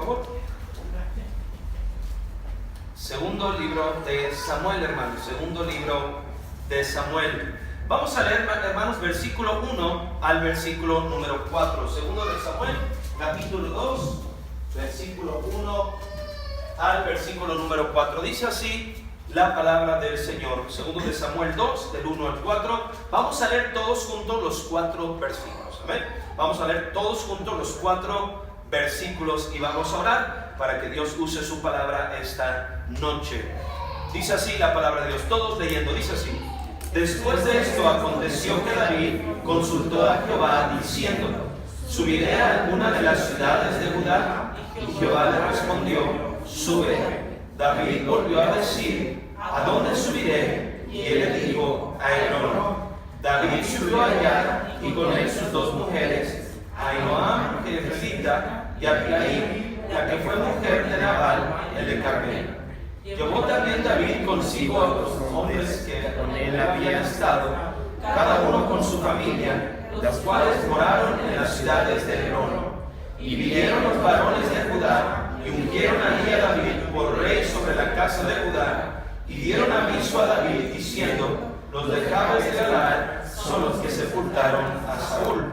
favor. Segundo libro de Samuel, hermanos. Segundo libro de Samuel. Vamos a leer, hermanos, versículo 1 al versículo número 4. Segundo de Samuel, capítulo 2, versículo 1 al versículo número 4. Dice así la palabra del Señor. Segundo de Samuel 2, del 1 al 4. Vamos a leer todos juntos los 4 versículos. Amén. Vamos a leer todos juntos los 4 versículos y vamos a orar para que Dios use su palabra esta noche. Dice así la palabra de Dios. Todos leyendo, dice así. Después de esto aconteció que David consultó a Jehová diciendo: ¿subiré a alguna de las ciudades de Judá? Y Jehová le respondió: sube. David volvió a decir: ¿a dónde subiré? Y él le dijo: a Hebrón. David subió allá y con él sus 2 mujeres, Ahinoam jezreelita y Abigail, la que fue mujer de Nabal el de Carmel. Llevó también David consigo a los hombres que con él habían estado, cada uno con su familia, las cuales moraron en las ciudades de Hebrón. Y vinieron los varones de Judá y ungieron allí a David por rey sobre la casa de Judá, y dieron aviso a David diciendo: los de Jabes de Galaad son los que sepultaron a Saúl.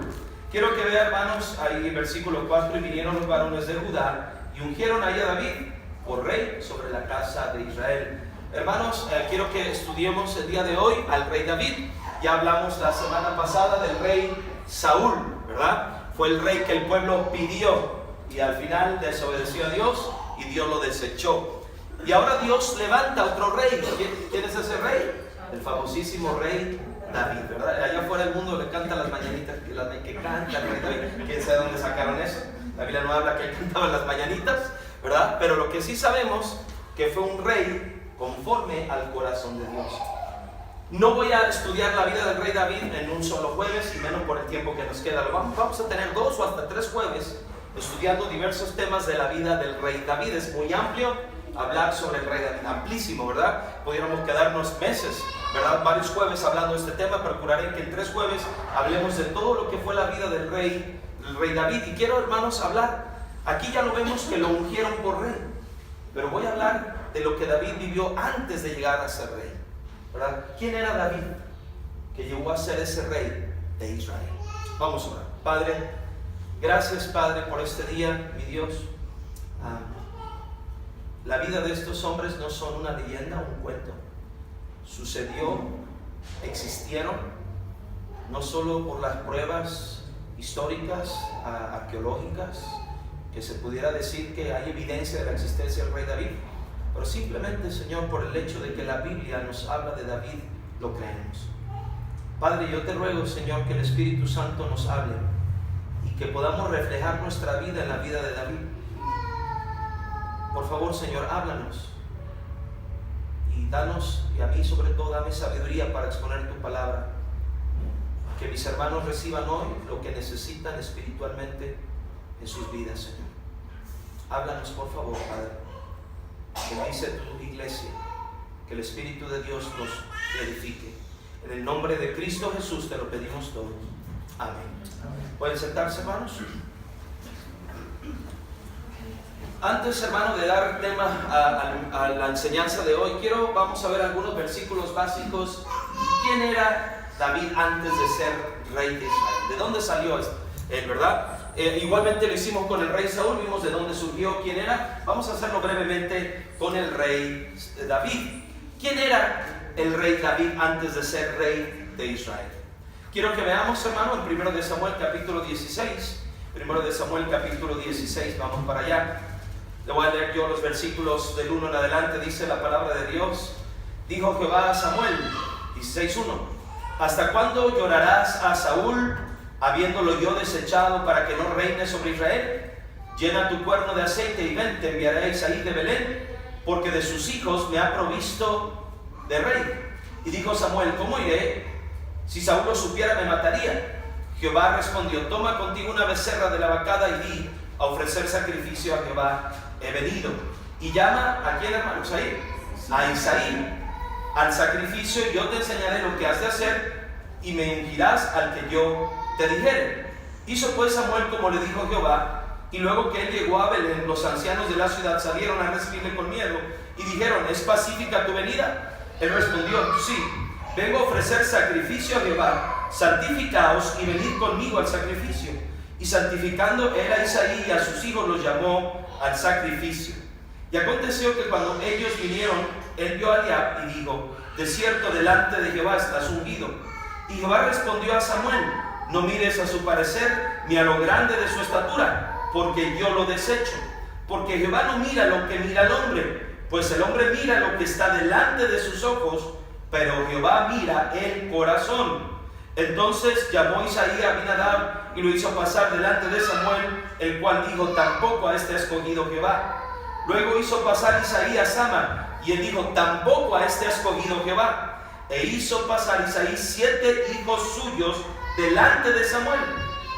Quiero que vean, hermanos, ahí en versículo 4, y vinieron los varones de Judá y ungieron allí a David por rey sobre la casa de Israel. Hermanos, quiero que estudiemos el día de hoy al rey David. Ya hablamos la semana pasada del rey Saúl, ¿verdad? Fue el rey que el pueblo pidió y al final desobedeció a Dios y Dios lo desechó. Y ahora Dios levanta otro rey. ¿Quién es ese rey? El famosísimo rey David, ¿verdad? Allá afuera del mundo le cantan las mañanitas, que canta el rey David. ¿Quién sabe dónde sacaron eso? La Biblia no habla que él cantaba las mañanitas, ¿verdad? Pero lo que sí sabemos, que fue un rey conforme al corazón de Dios. No voy a estudiar la vida del rey David en un solo jueves, y menos por el tiempo que nos queda. Vamos a tener 2 o hasta 3 jueves estudiando diversos temas de la vida del rey David. Es muy amplio hablar sobre el rey David, amplísimo, ¿verdad? Pudiéramos quedarnos meses, ¿verdad? Varios jueves hablando de este tema. Procuraré que en 3 jueves hablemos de todo lo que fue la vida del rey David. Y quiero, hermanos, hablar, aquí ya lo vemos que lo ungieron por rey, pero voy a hablar de lo que David vivió antes de llegar a ser rey, ¿verdad? ¿Quién era David que llegó a ser ese rey de Israel? Vamos a orar. Padre, gracias, Padre, por este día, mi Dios. La vida de estos hombres no son una leyenda, un cuento. Sucedió, existieron, no solo por las pruebas históricas, arqueológicas, que se pudiera decir que hay evidencia de la existencia del rey David, pero simplemente, Señor, por el hecho de que la Biblia nos habla de David, lo creemos. Padre, yo te ruego, Señor, que el Espíritu Santo nos hable y que podamos reflejar nuestra vida en la vida de David. Por favor, Señor, háblanos y danos, y a mí sobre todo, dame sabiduría para exponer tu palabra. Que mis hermanos reciban hoy lo que necesitan espiritualmente en sus vidas, Señor. Háblanos, por favor, Padre. Bendice tu iglesia, que el Espíritu de Dios nos edifique. En el nombre de Cristo Jesús te lo pedimos todo. Amén. ¿Pueden sentarse, hermanos? Antes, hermano, de dar tema a la enseñanza de hoy, vamos a ver algunos versículos básicos. ¿Quién era David antes de ser rey de Israel? ¿De dónde salió él, verdad? Igualmente lo hicimos con el rey Saúl, vimos de dónde surgió, quién era. Vamos a hacerlo brevemente con el rey David. ¿Quién era el rey David antes de ser rey de Israel? Quiero que veamos, hermano, en 1 de Samuel capítulo 16. 1 de Samuel capítulo 16, vamos para allá. Le voy a leer yo los versículos del 1 en adelante. Dice la palabra de Dios: dijo Jehová a Samuel, 16:1: ¿hasta cuándo llorarás a Saúl, habiéndolo yo desechado, para que no reine sobre Israel? Llena tu cuerno de aceite y ven, te enviaré a Isaí de Belén, porque de sus hijos me ha provisto de rey. Y dijo Samuel: ¿cómo iré? Si Saúl lo supiera, me mataría. Jehová respondió: toma contigo una becerra de la vacada y di: a ofrecer sacrificio a Jehová he venido. Y llama, ¿a quién, hermanos? Ahí, a Isaí al sacrificio, y yo te enseñaré lo que has de hacer, y me ungirás al que yo te dijere. Hizo pues Samuel como le dijo Jehová, Y luego que él llegó a Belén, los ancianos de la ciudad salieron a recibirle con miedo y dijeron: ¿es pacífica tu venida? Él respondió: sí, vengo a ofrecer sacrificio a Jehová, santificaos y venid conmigo al sacrificio. Y santificando él a Isaí y a sus hijos, los llamó al sacrificio. Y aconteció que cuando ellos vinieron, él vio a Eliab y dijo: de cierto delante de Jehová estás ungido. Y Jehová respondió a Samuel: no mires a su parecer ni a lo grande de su estatura, porque yo lo desecho. Porque Jehová no mira lo que mira el hombre, pues el hombre mira lo que está delante de sus ojos, pero Jehová mira el corazón. Entonces llamó Isaí a Abinadab y lo hizo pasar delante de Samuel, el cual dijo: tampoco a este ha escogido Jehová. Luego hizo pasar Isaí a Sama, y él dijo: tampoco a este ha escogido Jehová. E hizo pasar Isaí 7 hijos suyos delante de Samuel.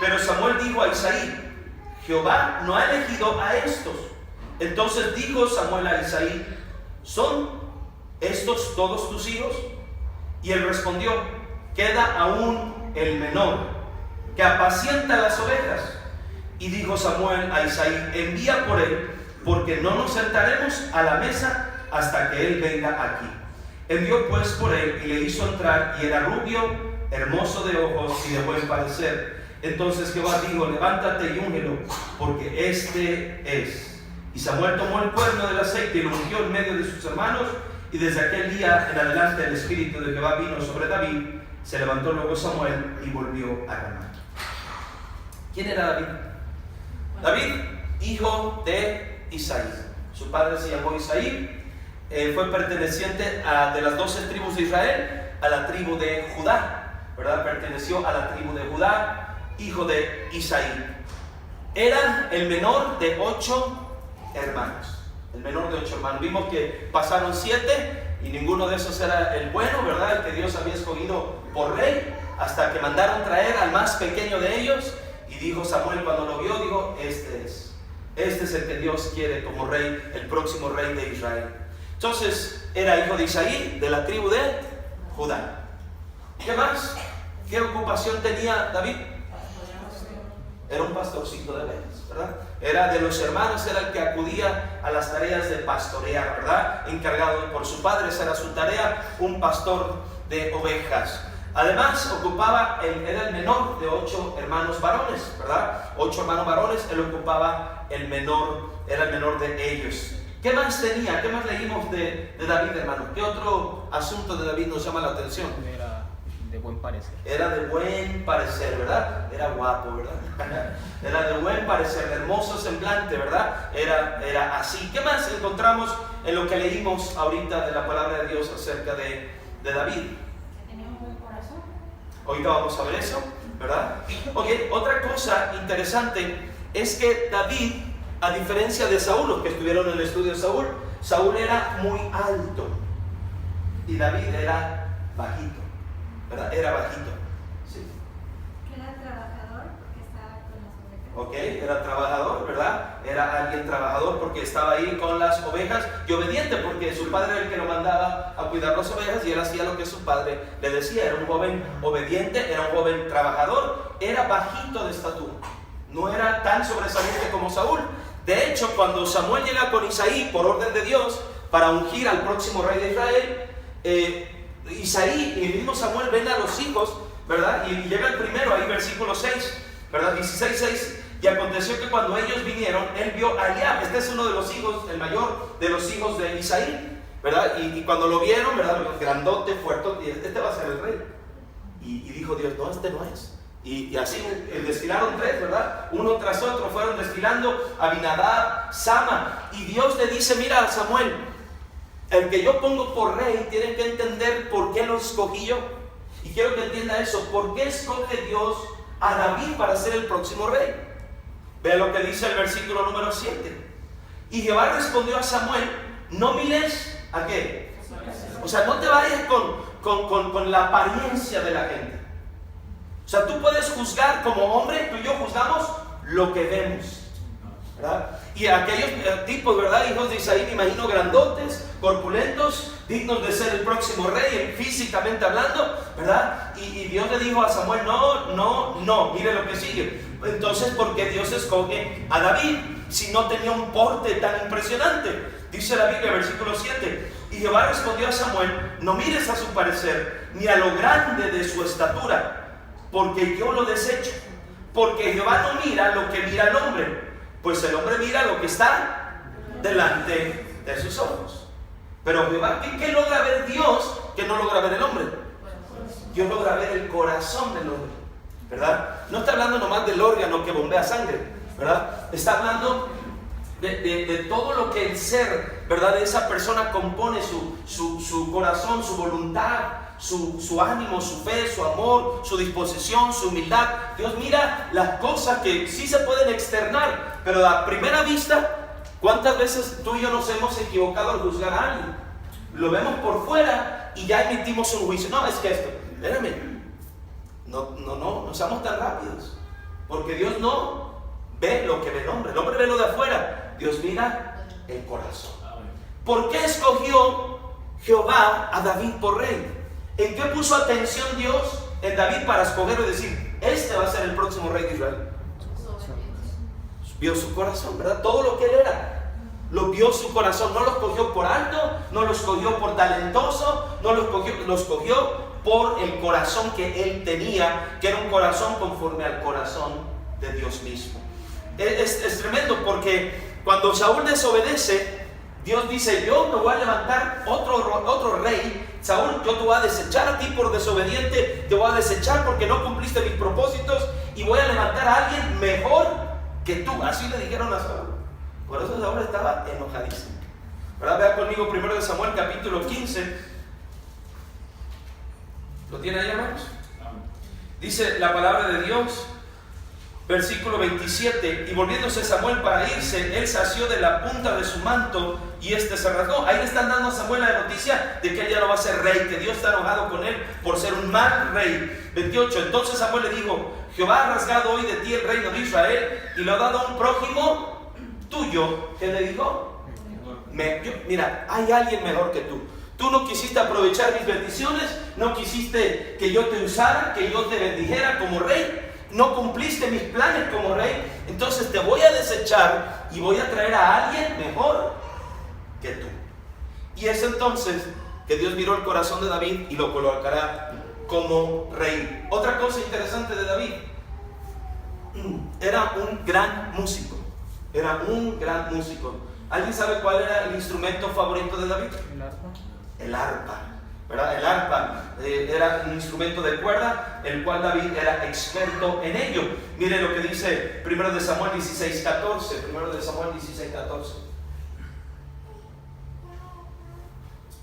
Pero Samuel dijo a Isaí: Jehová no ha elegido a estos. Entonces dijo Samuel a Isaí: ¿son estos todos tus hijos? Y él respondió: queda aún el menor, que apacienta las ovejas. Y dijo Samuel a Isaí: envía por él, porque no nos sentaremos a la mesa hasta que él venga aquí. Envió pues por él y le hizo entrar, y era rubio, hermoso de ojos y de buen parecer. Entonces Jehová dijo: levántate y úngelo, porque este es. Y Samuel tomó el cuerno del aceite y lo ungió en medio de sus hermanos, y desde aquel día en adelante el espíritu de Jehová vino sobre David. Se levantó luego Samuel y volvió a Ramá. ¿Quién era David? David, hijo de Isaí. Su padre se llamó Isaí. Fue perteneciente de las 12 tribus de Israel a la tribu de Judá, ¿verdad? Perteneció a la tribu de Judá, hijo de Isaí. Era el menor de 8 hermanos. El menor de 8 hermanos. Vimos que pasaron 7 y ninguno de esos era el bueno, ¿verdad? El que Dios había escogido por rey, hasta que mandaron traer al más pequeño de ellos. Y dijo Samuel, cuando lo vio, dijo: este es el que Dios quiere como rey, el próximo rey de Israel. Entonces era hijo de Isaí, de la tribu de Judá. ¿Qué más? ¿Qué ocupación tenía David? Era un pastorcito de ovejas, ¿verdad? Era de los hermanos, era el que acudía a las tareas de pastorear, ¿verdad? Encargado por su padre, esa era su tarea, un pastor de ovejas. Además, era el menor de 8 hermanos varones, ¿verdad? 8 hermanos varones, él ocupaba el menor, era el menor de ellos. ¿Qué más tenía? ¿Qué más leímos de David, hermano? ¿Qué otro asunto de David nos llama la atención? Era de buen parecer. Era de buen parecer, ¿verdad? Era guapo, ¿verdad? Era de buen parecer, hermoso semblante, ¿verdad? Era así. ¿Qué más encontramos en lo que leímos ahorita de la palabra de Dios acerca de David? Tenía un buen corazón. Ahorita vamos a ver eso, ¿verdad? Ok, otra cosa interesante es que David, a diferencia de Saúl, los que estuvieron en el estudio de Saúl era muy alto y David era bajito, ¿verdad? Era bajito, sí. Era trabajador porque estaba con las ovejas. Ok, era trabajador, ¿verdad? Era alguien trabajador porque estaba ahí con las ovejas, y obediente porque su padre era el que lo mandaba a cuidar las ovejas y él hacía lo que su padre le decía. Era un joven obediente, era un joven trabajador, era bajito de estatura, no era tan sobresaliente como Saúl. De hecho, cuando Samuel llega con Isaí por orden de Dios para ungir al próximo rey de Israel, Isaí y el mismo Samuel ven a los hijos, ¿verdad? Y llega el primero, ahí versículo 6, ¿verdad? 16:6. Y aconteció que cuando ellos vinieron, él vio a Eliab. Este es uno de los hijos, el mayor de los hijos de Isaí, ¿verdad? Y cuando lo vieron, ¿verdad? Grandote, fuerte, este va a ser el rey. Y dijo Dios: no, este no es. Y así desfilaron 3, ¿verdad? Uno tras otro fueron desfilando: Abinadab, Sama. Y Dios le dice: mira, Samuel, el que yo pongo por rey tiene que entender por qué lo escogí yo. Y quiero que entienda eso. ¿Por qué escoge Dios a David para ser el próximo rey? Vea lo que dice el versículo número 7. Y Jehová respondió a Samuel: no mires ¿a qué? O sea, no te vayas con la apariencia de la gente. O sea, tú puedes juzgar como hombre, tú y yo juzgamos lo que vemos. ¿verdad? Y aquellos tipos, ¿verdad? Hijos de Isaí, me imagino grandotes, corpulentos, dignos de ser el próximo rey, físicamente hablando, ¿verdad? Y Dios le dijo a Samuel, no, mire lo que sigue. Entonces, ¿por qué Dios escoge a David si no tenía un porte tan impresionante? Dice la Biblia, versículo 7, y Jehová respondió a Samuel, no mires a su parecer, ni a lo grande de su estatura, porque yo lo desecho. Porque Jehová no mira lo que mira el hombre, pues el hombre mira lo que está delante de sus ojos. Pero Jehová, ¿qué logra ver Dios que no logra ver el hombre? Dios logra ver el corazón del hombre, ¿verdad? No está hablando nomás del órgano que bombea sangre, ¿verdad? Está hablando de todo lo que el ser, ¿verdad?, de esa persona compone, su corazón, su voluntad, su ánimo, su fe, su amor, su disposición, su humildad. Dios mira las cosas que sí se pueden externar, pero a primera vista, ¿cuántas veces tú y yo nos hemos equivocado al juzgar a alguien? Lo vemos por fuera y ya emitimos un juicio. No, es que esto, espérame, no seamos tan rápidos, porque Dios no ve lo que ve el hombre ve lo de afuera. Dios mira el corazón. ¿Por qué escogió Jehová a David por rey? ¿En qué puso atención Dios en David para escogerlo y decir, este va a ser el próximo rey de Israel? Vio su corazón, ¿verdad? Todo lo que él era, lo vio su corazón. No lo escogió por alto, no lo escogió por talentoso, no lo escogió por el corazón que él tenía, que era un corazón conforme al corazón de Dios mismo. Es tremendo, porque cuando Saúl desobedece, Dios dice, yo me voy a levantar otro rey. Saúl, yo te voy a desechar a ti por desobediente, te voy a desechar porque no cumpliste mis propósitos, y voy a levantar a alguien mejor que tú. Así le dijeron a Saúl. Por eso Saúl estaba enojadísimo, ¿verdad? Vea conmigo 1 Samuel capítulo 15. ¿Lo tiene ahí, hermanos? Dice la palabra de Dios, versículo 27, y volviéndose Samuel para irse, él se asió de la punta de su manto y se rasgó. Ahí le están dando a Samuel la noticia de que él ya no va a ser rey, que Dios está enojado con él por ser un mal rey. 28, entonces Samuel le dijo, Jehová ha rasgado hoy de ti el reino de Israel y lo ha dado a un prójimo tuyo. ¿Qué le dijo? Mira, hay alguien mejor que tú. Tú no quisiste aprovechar mis bendiciones, no quisiste que yo te usara, que yo te bendijera como rey. No cumpliste mis planes como rey, entonces te voy a desechar y voy a traer a alguien mejor que tú. Y es entonces que Dios miró el corazón de David y lo colocará como rey. Otra cosa interesante de David, era un gran músico. ¿Alguien sabe cuál era el instrumento favorito de David? El arpa. ¿Verdad? El arpa era un instrumento de cuerda, el cual David era experto en ello. Mire lo que dice 1 Samuel 16:14. 1 Samuel 16:14.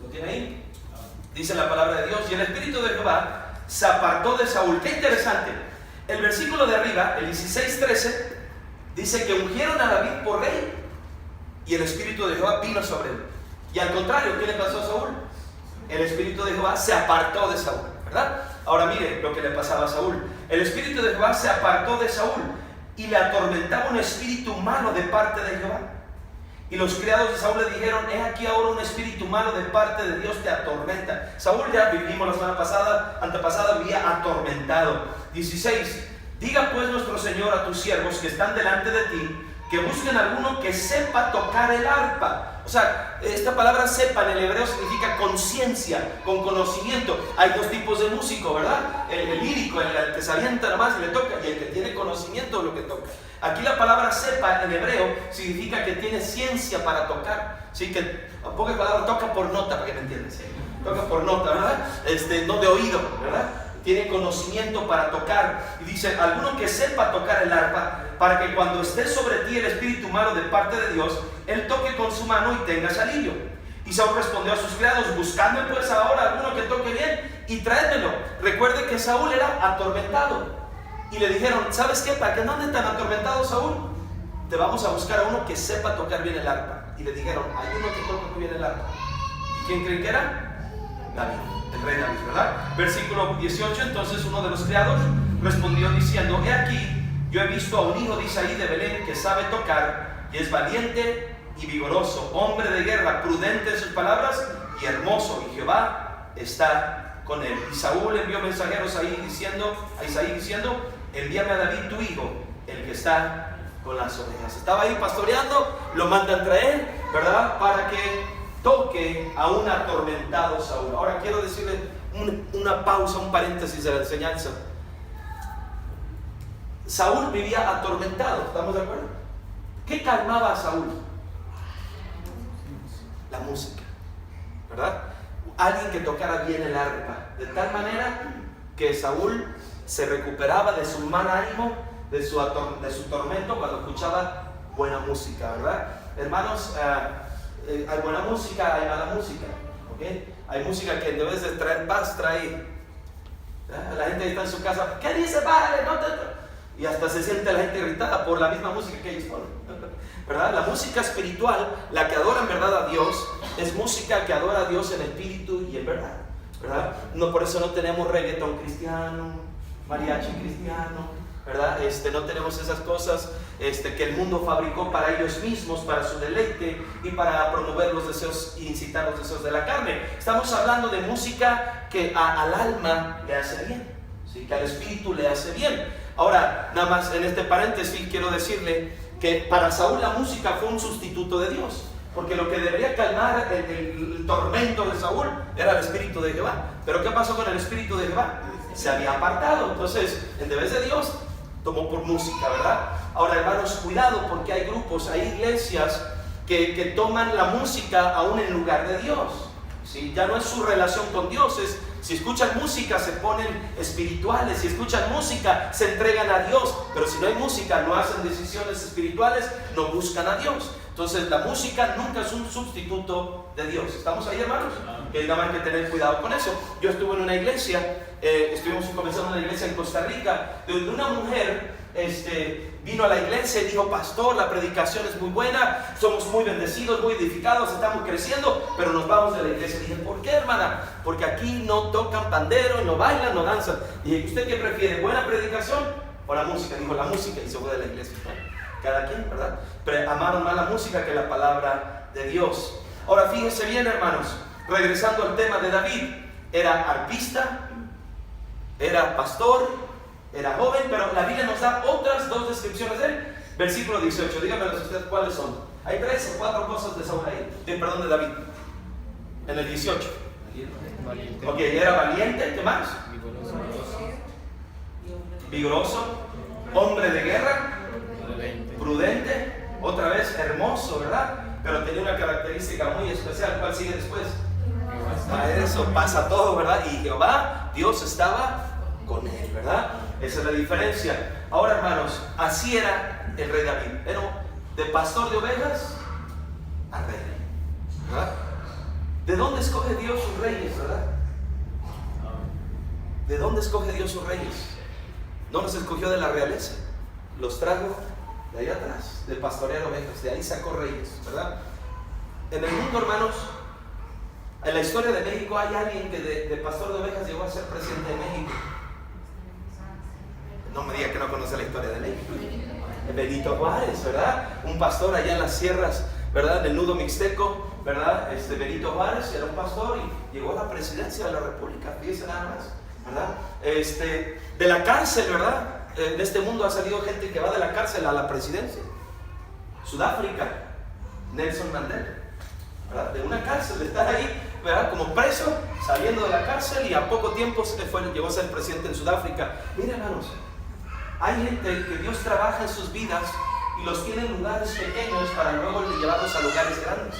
¿Lo tiene ahí? Dice la palabra de Dios, y el espíritu de Jehová se apartó de Saúl. Qué interesante. El versículo de arriba, el 16:13, dice que ungieron a David por rey y el espíritu de Jehová vino sobre él. Y al contrario, ¿qué le pasó a Saúl? El espíritu de Jehová se apartó de Saúl, ¿verdad? Ahora mire lo que le pasaba a Saúl. El espíritu de Jehová se apartó de Saúl y le atormentaba un espíritu malo de parte de Jehová. Y los criados de Saúl le dijeron, he aquí ahora un espíritu malo de parte de Dios te atormenta. Saúl, ya vivimos la semana antepasada, vivía atormentado. 16, diga pues nuestro Señor a tus siervos que están delante de ti, que busquen alguno que sepa tocar el arpa. O sea, esta palabra sepa en el hebreo significa conciencia, con conocimiento. Hay dos tipos de músico, ¿verdad? El lírico, el que se avienta nomás y le toca, y el que tiene conocimiento de lo que toca. Aquí la palabra sepa en hebreo significa que tiene ciencia para tocar. ¿Sí? Que en pocas palabras toca por nota, para que me entiendan. ¿Sí? Toca por nota, ¿verdad? No de oído, ¿verdad? Tiene conocimiento para tocar. Y dice, alguno que sepa tocar el arpa, para que cuando esté sobre ti el espíritu malo de parte de Dios, él toque con su mano y tengas alivio. Y Saúl respondió a sus criados, buscadme pues ahora alguno que toque bien y tráedmelo. Recuerde que Saúl era atormentado. Y le dijeron, ¿sabes qué? ¿Para qué no andes tan atormentado, Saúl? Te vamos a buscar a uno que sepa tocar bien el arpa. Y le dijeron, hay uno que toca bien el arpa. ¿Y quién creen que era? David, el rey David, ¿verdad? Versículo 18, entonces uno de los criados respondió diciendo, he aquí, yo he visto a un hijo de Isaí de Belén que sabe tocar, y es valiente y vigoroso, hombre de guerra, prudente en sus palabras y hermoso, y Jehová está con él. Y Saúl envió mensajeros a Isaí diciendo, envíame a David tu hijo, el que está con las ovejas. Estaba ahí pastoreando, lo mandan traer, ¿verdad? Para que toque a un atormentado Saúl. Ahora quiero decirle una pausa, un paréntesis de la enseñanza. Saúl vivía atormentado, ¿estamos de acuerdo? ¿Qué calmaba a Saúl? La música, ¿verdad? Alguien que tocara bien el arpa, de tal manera que Saúl se recuperaba de su mal ánimo, de su tormento, cuando escuchaba buena música, ¿verdad? Hermanos, hay buena música, hay mala música, ¿ok? Hay música que en vez de traer paz, trae... La gente está en su casa, ¿qué dice, padre? No te... Y hasta se siente la gente irritada por la misma música que ellos ponen, ¿verdad? La música espiritual, la que adora en verdad a Dios, es música que adora a Dios en espíritu y en verdad, ¿verdad? No, por eso no tenemos reggaetón cristiano, mariachi cristiano, ¿verdad? No tenemos esas cosas que el mundo fabricó para ellos mismos, para su deleite y para promover los deseos y incitar los deseos de la carne. Estamos hablando de música que al alma le hace bien, ¿sí? Que al espíritu le hace bien. Ahora, nada más en este paréntesis quiero decirle que para Saúl la música fue un sustituto de Dios, porque lo que debería calmar el tormento de Saúl era el espíritu de Jehová. Pero ¿qué pasó con el espíritu de Jehová? Se había apartado. Entonces, en vez de Dios, tomó por música, ¿verdad? Ahora, hermanos, cuidado, porque hay grupos, hay iglesias que toman la música aún en lugar de Dios, ¿sí? Ya no es su relación con Dios, si escuchan música se ponen espirituales, si escuchan música se entregan a Dios, pero si no hay música no hacen decisiones espirituales, no buscan a Dios. Entonces la música nunca es un sustituto de Dios. ¿Estamos ahí, hermanos? Que nada más hay que tener cuidado con eso. Yo estuve en una iglesia, estuvimos comenzando una iglesia en Costa Rica, donde una mujer vino a la iglesia y dijo, pastor, la predicación es muy buena, somos muy bendecidos, muy edificados, estamos creciendo, pero nos vamos de la iglesia. Y dije, ¿por qué, hermana? Porque aquí no tocan pandero, no bailan, no danzan. Y dije, ¿usted qué prefiere, buena predicación o la música? Dijo, la música, y se fue de la iglesia. Cada quien, ¿verdad? Pero amaron más la música que la palabra de Dios. Ahora fíjense bien, hermanos, regresando al tema de David, era arpista, era pastor, era joven, pero la Biblia nos da otras dos descripciones de él. Versículo 18, díganmelos ustedes cuáles son. Hay 3 o 4 cosas de Saúl ahí, de David. En el 18. Valiente. Ok, era valiente, ¿qué más? Vigoroso, hombre de guerra, prudente, otra vez hermoso, ¿verdad? Pero tenía una característica muy especial. ¿Cuál sigue después? A eso pasa todo, ¿verdad? Y Jehová, Dios estaba con él, ¿verdad? Esa es la diferencia. Ahora, hermanos, así era el rey David. Era de pastor de ovejas a rey, ¿verdad? ¿De dónde escoge Dios sus reyes, verdad? ¿De dónde escoge Dios sus reyes? No los escogió de la realeza, los trajo de ahí atrás, de pastorear ovejas, de ahí sacó reyes, ¿verdad? En el mundo, hermanos, en la historia de México hay alguien que de pastor de ovejas llegó a ser presidente de México. No me diga que no conoce la historia de México. Benito Juárez, ¿verdad? Un pastor allá en las sierras, ¿verdad? En el nudo mixteco, ¿verdad? Benito Juárez era un pastor y llegó a la presidencia de la República, fíjense nada más, ¿verdad? De la cárcel, ¿verdad? En este mundo ha salido gente que va de la cárcel a la presidencia. Sudáfrica, Nelson Mandela, ¿verdad? De una cárcel, de estar ahí, ¿verdad? Como preso, saliendo de la cárcel, y a poco tiempo llegó a ser presidente en Sudáfrica. Miren, hermanos, hay gente que Dios trabaja en sus vidas y los tiene en lugares pequeños para luego llevarlos a lugares grandes.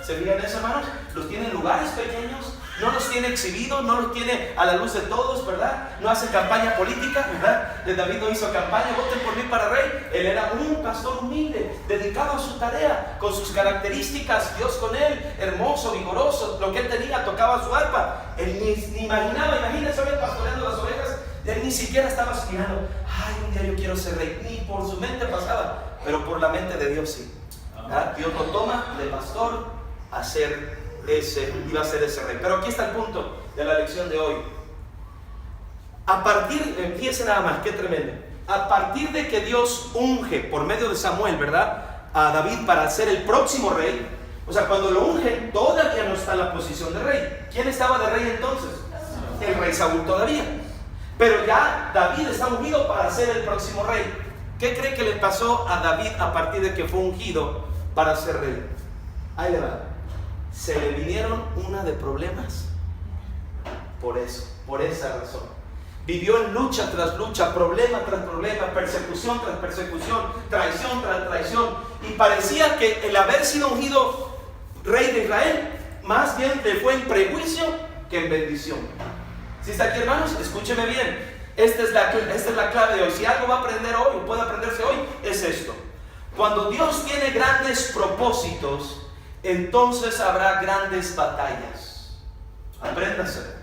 ¿Se fijan eso, hermanos? Los tiene en lugares pequeños, no los tiene exhibidos, no los tiene a la luz de todos, ¿verdad? No hace campaña política, ¿verdad? David no hizo campaña, voten por mí para rey. Él era un pastor humilde, dedicado a su tarea, con sus características, Dios con él, hermoso, vigoroso, lo que él tenía, tocaba su arpa. Él ni imaginaba, imagínense hoy pastoreando las ovejas, él ni siquiera estaba aspirando, ay, un día yo quiero ser rey, ni por su mente pasaba, pero por la mente de Dios sí. ¿Verdad? Dios lo toma de pastor a ser iba a ser ese rey. Pero aquí está el punto de la lección de hoy. Fíjense nada más, qué tremendo. A partir de que Dios unge por medio de Samuel, ¿verdad? a David para ser el próximo rey, o sea, cuando lo ungen, todavía no está en la posición de rey. ¿Quién estaba de rey entonces? El rey Saúl todavía. Pero ya David está ungido para ser el próximo rey. ¿Qué cree que le pasó a David a partir de que fue ungido para ser rey? Ahí le va. Se le vinieron una de problemas. Por eso, por esa razón. Vivió en lucha tras lucha, problema tras problema, persecución tras persecución, traición tras traición. Y parecía que el haber sido ungido rey de Israel, más bien le fue en prejuicio que en bendición. ¿Sí está aquí, hermanos? Escúcheme bien. Esta es la clave de hoy. Si algo va a aprender hoy, o puede aprenderse hoy, es esto. Cuando Dios tiene grandes propósitos, entonces habrá grandes batallas. Apréndase.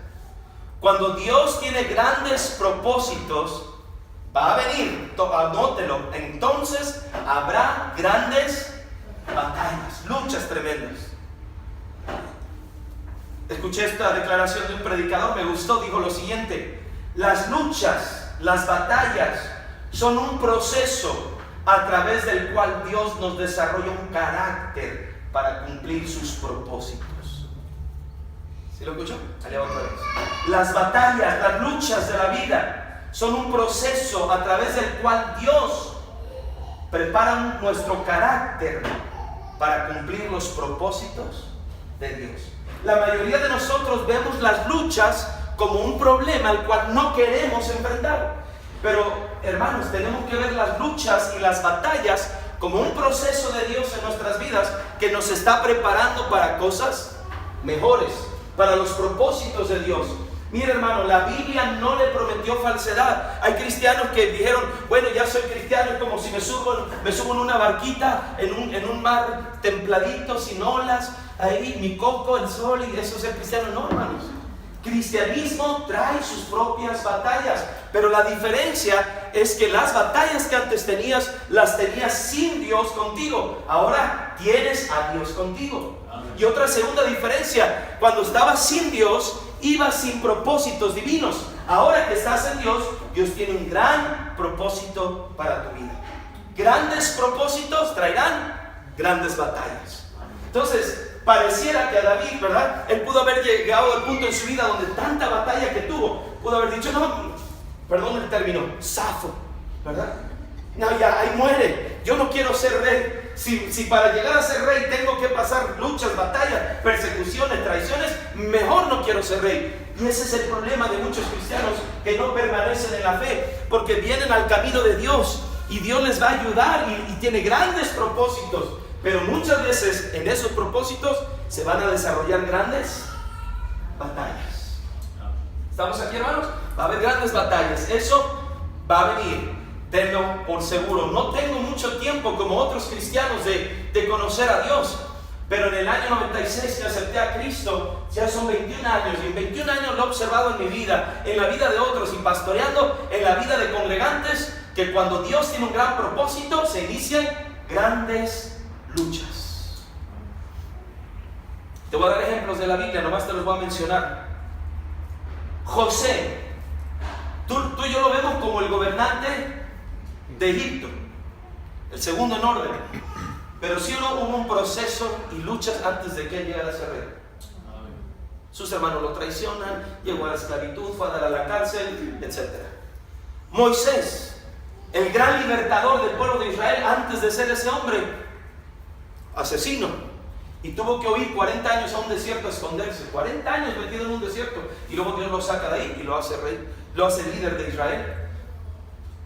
Cuando Dios tiene grandes propósitos, va a venir, anótelo, entonces habrá grandes batallas, luchas tremendas. Escuché esta declaración de un predicador, me gustó, dijo lo siguiente: las luchas, las batallas son un proceso a través del cual Dios nos desarrolla un carácter para cumplir sus propósitos. ¿Sí lo escuchó? Allá otra vez. Las batallas, las luchas de la vida son un proceso a través del cual Dios prepara nuestro carácter para cumplir los propósitos de Dios. La mayoría de nosotros vemos las luchas como un problema al cual no queremos enfrentar. Pero, hermanos, tenemos que ver las luchas y las batallas como un proceso de Dios en nuestras vidas que nos está preparando para cosas mejores, para los propósitos de Dios. Mira, hermano, la Biblia no le prometió falsedad. Hay cristianos que dijeron: bueno, ya soy cristiano, es como si me subo en una barquita, en un mar templadito, sin olas, ahí mi coco, el sol, y eso es ser cristiano. No, hermanos. Cristianismo trae sus propias batallas, pero la diferencia es que las batallas que antes tenías, las tenías sin Dios contigo. Ahora tienes a Dios contigo. Y otra segunda diferencia: cuando estabas sin Dios, ibas sin propósitos divinos. Ahora que estás en Dios, Dios tiene un gran propósito para tu vida. Grandes propósitos traerán grandes batallas. Entonces, pareciera que a David, ¿verdad? Él pudo haber llegado al punto en su vida donde tanta batalla que tuvo, pudo haber dicho: no, perdón el término, zafo, ¿verdad? No, ya, ahí muere. Yo no quiero ser rey. Si para llegar a ser rey tengo que pasar luchas, batallas, persecuciones, traiciones, mejor no quiero ser rey. Y ese es el problema de muchos cristianos que no permanecen en la fe, porque vienen al camino de Dios y Dios les va a ayudar y tiene grandes propósitos, pero muchas veces en esos propósitos se van a desarrollar grandes batallas. ¿Estamos aquí, hermanos? Va a haber grandes batallas. Eso va a venir. Tenlo por seguro. No tengo mucho tiempo como otros cristianos de conocer a Dios, pero en el año 96 que acepté a Cristo, ya son 21 años, y en 21 años lo he observado en mi vida, en la vida de otros, y pastoreando en la vida de congregantes, que cuando Dios tiene un gran propósito, se inician grandes luchas. Te voy a dar ejemplos de la Biblia, nomás te los voy a mencionar. José, tú y yo lo vemos como el gobernante de Egipto, el segundo en orden, pero sí hubo un proceso y luchas antes de que él llegara a ser rey. Sus hermanos lo traicionan, llegó a la esclavitud, fue a dar a la cárcel, etc. Moisés, el gran libertador del pueblo de Israel, antes de ser ese hombre asesino, y tuvo que huir 40 años a un desierto a esconderse, 40 años metido en un desierto, y luego Dios lo saca de ahí y lo hace rey, lo hace líder de Israel.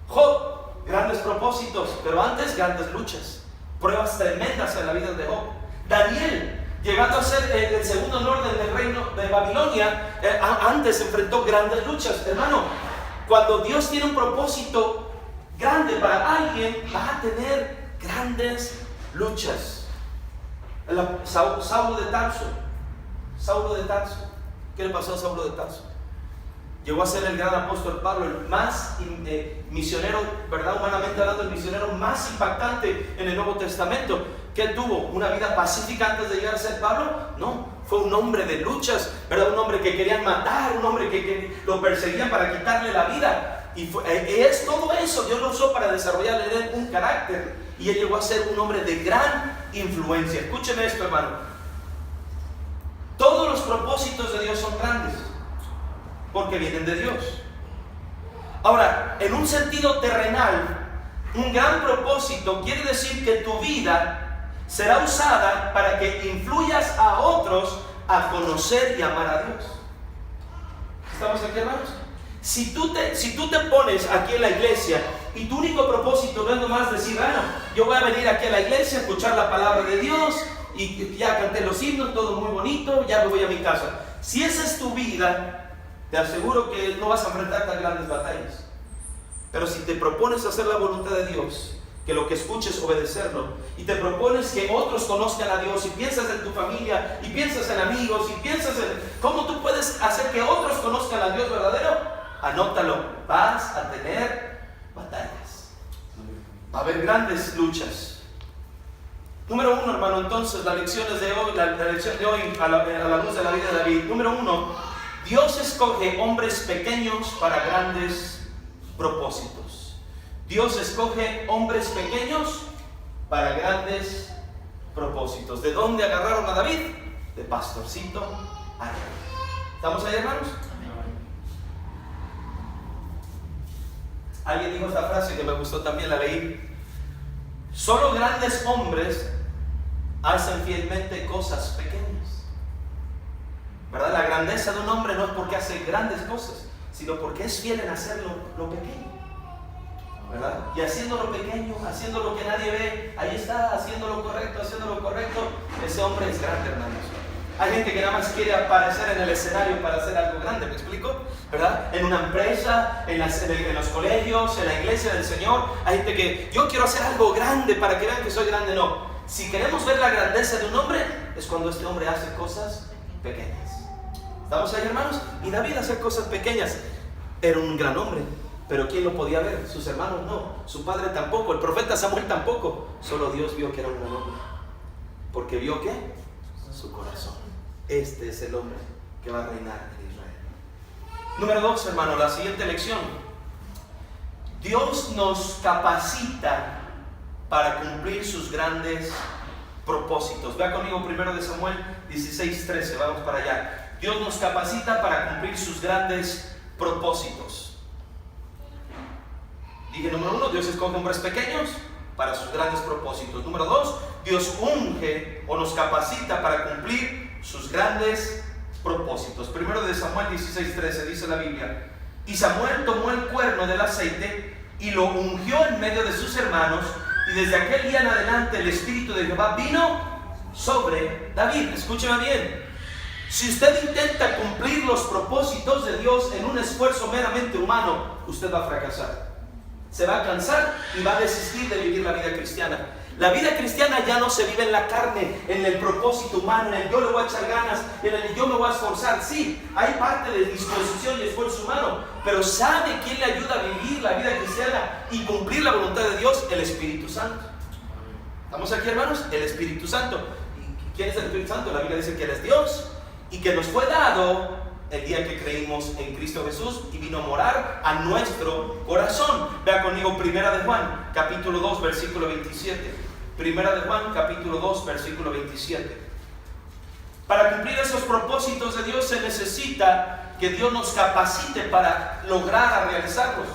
Job, grandes propósitos, pero antes grandes luchas, pruebas tremendas en la vida de Job. Daniel, llegando a ser el segundo en orden del reino de Babilonia, antes enfrentó grandes luchas. Hermano, cuando Dios tiene un propósito grande para alguien, va a tener grandes luchas. Saulo de Tarso, ¿qué le pasó a Saulo de Tarso? Llegó a ser el gran apóstol Pablo, el más misionero, ¿verdad? Humanamente hablando, el misionero más impactante en el Nuevo Testamento. ¿Qué tuvo? ¿Una vida pacífica antes de llegar a ser Pablo? No, fue un hombre de luchas, ¿verdad? Un hombre que querían matar, un hombre que lo perseguían para quitarle la vida. Y es todo eso, Dios lo usó para desarrollarle un carácter. y él llegó a ser un hombre de gran influencia. Escúcheme esto, hermano. Todos los propósitos de Dios son grandes, porque vienen de Dios. Ahora, en un sentido terrenal, un gran propósito quiere decir que tu vida será usada para que influyas a otros a conocer y amar a Dios. ¿Estamos aquí, hermanos? Si tú te pones aquí en la iglesia y tu único propósito no es nomás decir, bueno, yo voy a venir aquí a la iglesia a escuchar la palabra de Dios y ya canté los himnos, todo muy bonito, ya me voy a mi casa. Si esa es tu vida, te aseguro que no vas a enfrentar tan grandes batallas. Pero si te propones hacer la voluntad de Dios, que lo que escuches obedecerlo, y te propones que otros conozcan a Dios, y piensas en tu familia, y piensas en amigos, y piensas en cómo tú puedes hacer que otros conozcan a Dios verdadero, anótalo, vas a tener batallas, va a haber grandes luchas. Número 1, hermano, entonces las lecciones de hoy, la lección de hoy a la luz de la vida de David. Número 1, Dios escoge hombres pequeños para grandes propósitos. Dios escoge hombres pequeños para grandes propósitos. ¿De dónde agarraron a David? De pastorcito árabe. ¿Estamos ahí, hermanos? Alguien dijo esta frase que me gustó, también la leí. Solo grandes hombres hacen fielmente cosas pequeñas. ¿Verdad? La grandeza de un hombre no es porque hace grandes cosas, sino porque es fiel en hacer lo pequeño, ¿verdad? Y haciendo lo pequeño, haciendo lo que nadie ve, ahí está, haciendo lo correcto, ese hombre es grande, hermanos. Hay gente que nada más quiere aparecer en el escenario para hacer algo grande, ¿me explico? ¿Verdad? En una empresa, en los colegios, en la iglesia del Señor, hay gente que, yo quiero hacer algo grande para que vean que soy grande. No, si queremos ver la grandeza de un hombre, es cuando este hombre hace cosas pequeñas. ¿Estamos ahí, hermanos? Y David hace cosas pequeñas. Era un gran hombre, pero ¿quién lo podía ver? Sus hermanos no, su padre tampoco, el profeta Samuel tampoco. Solo Dios vio que era un gran hombre. ¿Porque vio qué? Su corazón. Este es el hombre que va a reinar en Israel. Número 2, hermano, la siguiente lección. Dios nos capacita para cumplir sus grandes propósitos. Vea conmigo 1 Samuel 16:13, vamos para allá. Dios nos capacita para cumplir sus grandes propósitos. Dije, número 1, Dios escoge hombres pequeños para sus grandes propósitos. Número 2, Dios unge o nos capacita para cumplir sus grandes propósitos. 1 Samuel 16:13 dice la Biblia: y Samuel tomó el cuerno del aceite y lo ungió en medio de sus hermanos, y desde aquel día en adelante el Espíritu de Jehová vino sobre David. Escúcheme bien. Si usted intenta cumplir los propósitos de Dios en un esfuerzo meramente humano, usted va a fracasar. Se va a cansar y va a desistir de vivir la vida cristiana. La vida cristiana ya no se vive en la carne, en el propósito humano, en el yo le voy a echar ganas, en el yo me voy a esforzar. Sí, hay parte de disposición y esfuerzo humano, pero ¿sabe quién le ayuda a vivir la vida cristiana y cumplir la voluntad de Dios? El Espíritu Santo. ¿Estamos aquí, hermanos? El Espíritu Santo. ¿Y quién es el Espíritu Santo? La Biblia dice que Él es Dios y que nos fue dado el día que creímos en Cristo Jesús y vino a morar a nuestro corazón. Vea conmigo 1 de Juan, capítulo 2, versículo 27. 1 de Juan, capítulo 2, versículo 27. Para cumplir esos propósitos de Dios se necesita que Dios nos capacite para lograr realizarlos.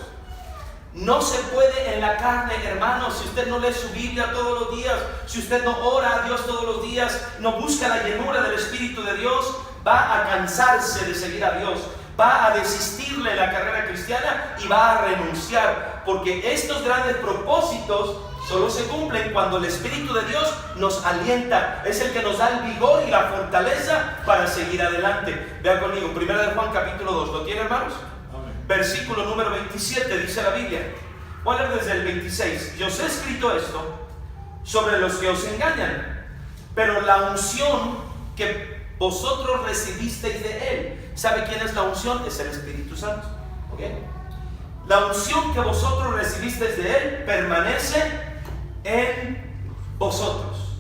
No se puede en la carne, hermanos, si usted no lee su Biblia todos los días, si usted no ora a Dios todos los días, no busca la llenura del Espíritu de Dios, va a cansarse de seguir a Dios, va a desistirle la carrera cristiana y va a renunciar, porque estos grandes propósitos solo se cumplen cuando el Espíritu de Dios nos alienta. Es el que nos da el vigor y la fortaleza para seguir adelante. Vean conmigo, 1 de Juan capítulo 2. ¿Lo tienen, hermanos? Amén. Versículo número 27 dice la Biblia. Voy a leer desde el 26. Yo os he escrito esto sobre los que os engañan, pero la unción que vosotros recibisteis de Él. ¿Sabe quién es la unción? Es el Espíritu Santo. ¿Okay? La unción que vosotros recibisteis de Él permanece en vosotros,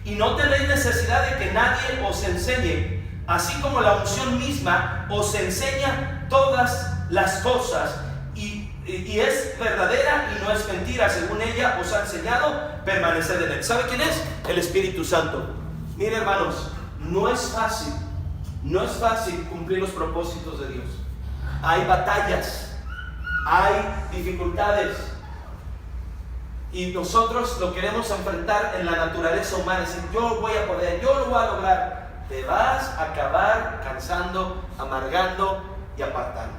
y no tenéis necesidad de que nadie os enseñe, así como la unción misma os enseña todas las cosas y y es verdadera y no es mentira. Según ella os ha enseñado, permaneced en él. ¿Sabe quién es? El Espíritu Santo. Miren, hermanos, no es fácil cumplir los propósitos de Dios. Hay batallas, hay dificultades, y nosotros lo queremos enfrentar en la naturaleza humana. Decir, yo voy a poder, yo lo voy a lograr. Te vas a acabar cansando, amargando y apartando.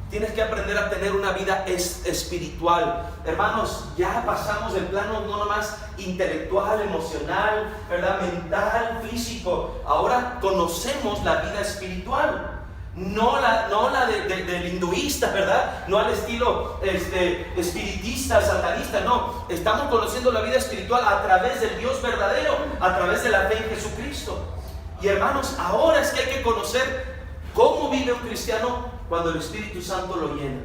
Tienes que aprender a tener una vida espiritual. Hermanos, ya pasamos del plano no nomás intelectual, emocional, ¿verdad? Mental, físico. Ahora conocemos la vida espiritual. No la del hinduista, ¿verdad? No al estilo espiritista, satanista, no. Estamos conociendo la vida espiritual a través del Dios verdadero, a través de la fe en Jesucristo. Y hermanos, ahora es que hay que conocer cómo vive un cristiano cuando el Espíritu Santo lo llena.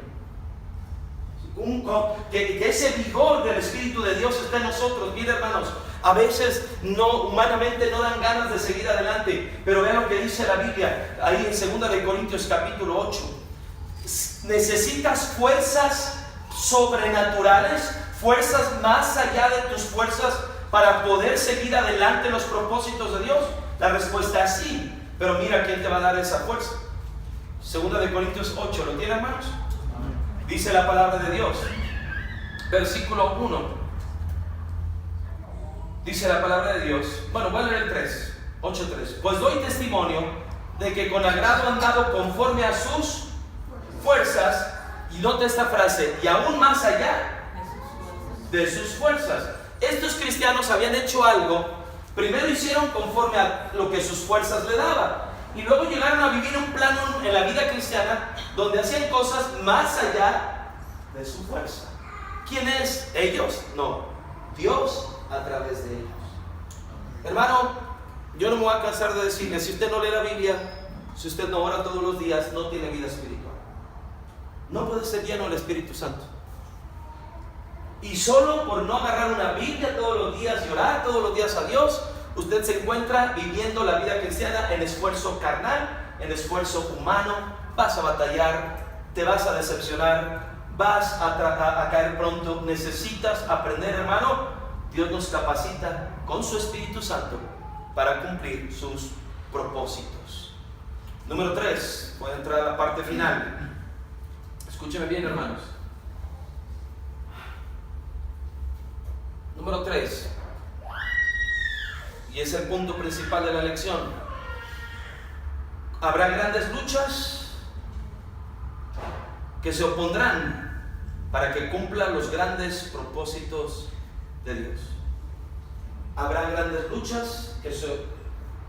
Que ese vigor del Espíritu de Dios está en nosotros. Mire, hermanos, a veces humanamente no dan ganas de seguir adelante, pero vean lo que dice la Biblia ahí en 2 de Corintios capítulo 8. Necesitas fuerzas sobrenaturales, fuerzas más allá de tus fuerzas para poder seguir adelante en los propósitos de Dios. La respuesta es sí, pero mira quién te va a dar esa fuerza. 2 de Corintios 8, ¿lo tiene, hermanos? Dice la palabra de Dios, versículo 1. Dice la palabra de Dios, bueno, voy a leer el 3, 8:3. Pues doy testimonio de que con agrado han dado conforme a sus fuerzas, y nota esta frase, y aún más allá de sus fuerzas. Estos cristianos habían hecho algo, primero hicieron conforme a lo que sus fuerzas le daban, y luego llegaron a vivir un plano en la vida cristiana donde hacían cosas más allá de su fuerza. ¿Quién es? ¿Ellos? No, Dios a través de ellos. Hermano, yo no me voy a cansar de decirle, si usted no lee la Biblia, si usted no ora todos los días, no tiene vida espiritual. No puede ser lleno del Espíritu Santo. Y solo por no agarrar una Biblia todos los días y orar todos los días a Dios, usted se encuentra viviendo la vida cristiana en esfuerzo carnal, en esfuerzo humano. Vas a batallar, te vas a decepcionar, vas a caer pronto. Necesitas aprender, hermano. Dios nos capacita con su Espíritu Santo para cumplir sus propósitos. Número 3, voy a entrar a la parte final. Escúcheme bien, hermanos. Número 3, y es el punto principal de la lección. Habrá grandes luchas que se opondrán para que cumpla los grandes propósitos de Dios. Habrá grandes luchas que se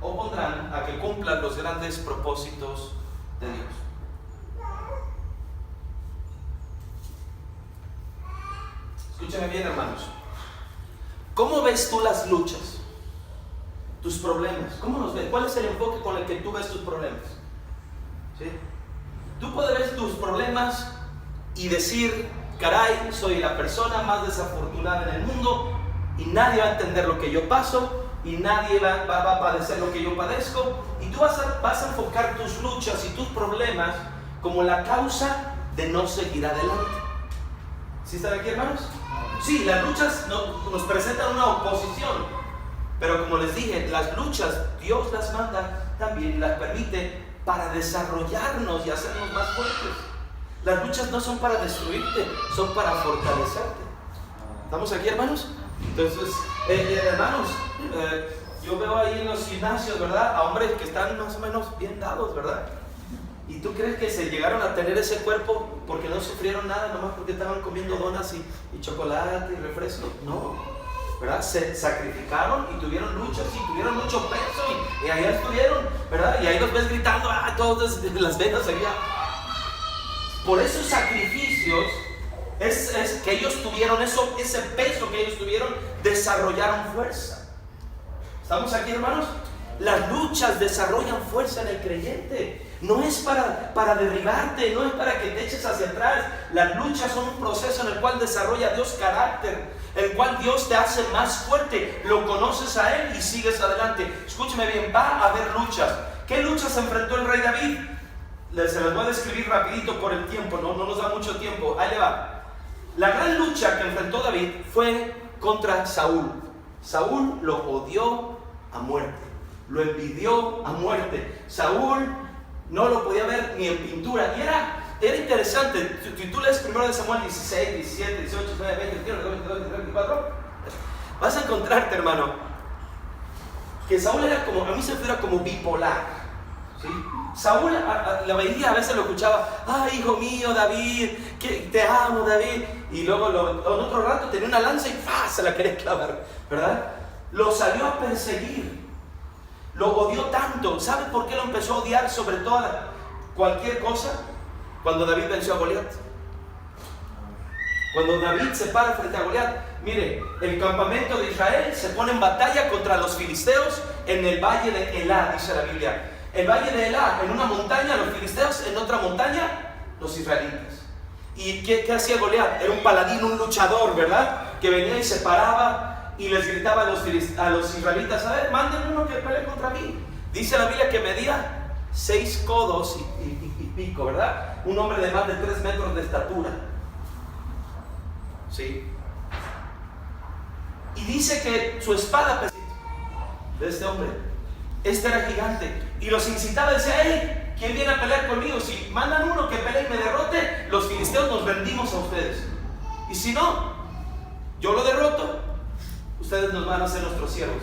opondrán a que cumplan los grandes propósitos de Dios. Escúchame bien, hermanos. ¿Cómo ves tú las luchas? Tus problemas. ¿Cómo los ves? ¿Cuál es el enfoque con el que tú ves tus problemas? ¿Sí? Tú puedes ver tus problemas y decir, caray, soy la persona más desafortunada en el mundo y nadie va a entender lo que yo paso y nadie va a padecer lo que yo padezco, y tú vas a enfocar tus luchas y tus problemas como la causa de no seguir adelante. ¿Sí están aquí, hermanos? Sí, las luchas nos presentan una oposición, pero como les dije, las luchas Dios las manda también, las permite para desarrollarnos y hacernos más fuertes. Las luchas no son para destruirte, son para fortalecerte. ¿Estamos aquí, hermanos? Entonces, hermanos, yo veo ahí en los gimnasios, ¿verdad?, a hombres que están más o menos bien dados, ¿verdad? ¿Y tú crees que se llegaron a tener ese cuerpo porque no sufrieron nada, nomás porque estaban comiendo donas y chocolate y refresco? No, ¿verdad? Se sacrificaron y tuvieron luchas y tuvieron mucho peso y allá estuvieron, ¿verdad? Y ahí los ves gritando, todos desde las venas allá. Por esos sacrificios es que ellos tuvieron ese peso que ellos tuvieron, desarrollaron fuerza. ¿Estamos aquí, hermanos? Las luchas desarrollan fuerza en el creyente. No es para derribarte, no es para que te eches hacia atrás. Las luchas son un proceso en el cual desarrolla Dios carácter, en el cual Dios te hace más fuerte. Lo conoces a Él y sigues adelante. Escúcheme bien, va a haber luchas. ¿Qué luchas enfrentó el rey David? Se las voy a describir rapidito por el tiempo, no nos da mucho tiempo. Ahí le va. La gran lucha que enfrentó David fue contra Saúl. Saúl lo odió a muerte, lo envidió a muerte. Saúl no lo podía ver ni en pintura. Y era interesante. Si tú lees 1 Samuel 16, 17, 18, 19, 20, 21, 22, 23, 24, vas a encontrarte, hermano, que Saúl era como, a mí se me figura como bipolar, ¿sí? Saúl la veía, a veces lo escuchaba, ay, hijo mío, David, que te amo, David. Y luego en otro rato tenía una lanza y ¡fah! Se la quería clavar, ¿verdad? Lo salió a perseguir, lo odió tanto. ¿Sabe por qué lo empezó a odiar sobre toda cualquier cosa? Cuando David venció a Goliat. Cuando David se para frente a Goliat, mire, el campamento de Israel se pone en batalla contra los filisteos en el valle de Elá, dice la Biblia. El valle de Elá, en una montaña los filisteos, en otra montaña los israelitas. ¿Y qué hacía Goliat? Era un paladín, un luchador, ¿verdad? Que venía y se paraba y les gritaba a los israelitas, a ver, manden uno que pelee contra mí. Dice la Biblia que medía 6 codos y pico, ¿verdad? Un hombre de más de 3 metros de estatura. ¿Sí? Y dice que su espada de este hombre, este era gigante, y los incitaba, decía, hey, ¿quién viene a pelear conmigo? Si mandan uno que pelee y me derrote, los filisteos nos rendimos a ustedes. Y si no, yo lo derroto, ustedes nos van a ser nuestros siervos.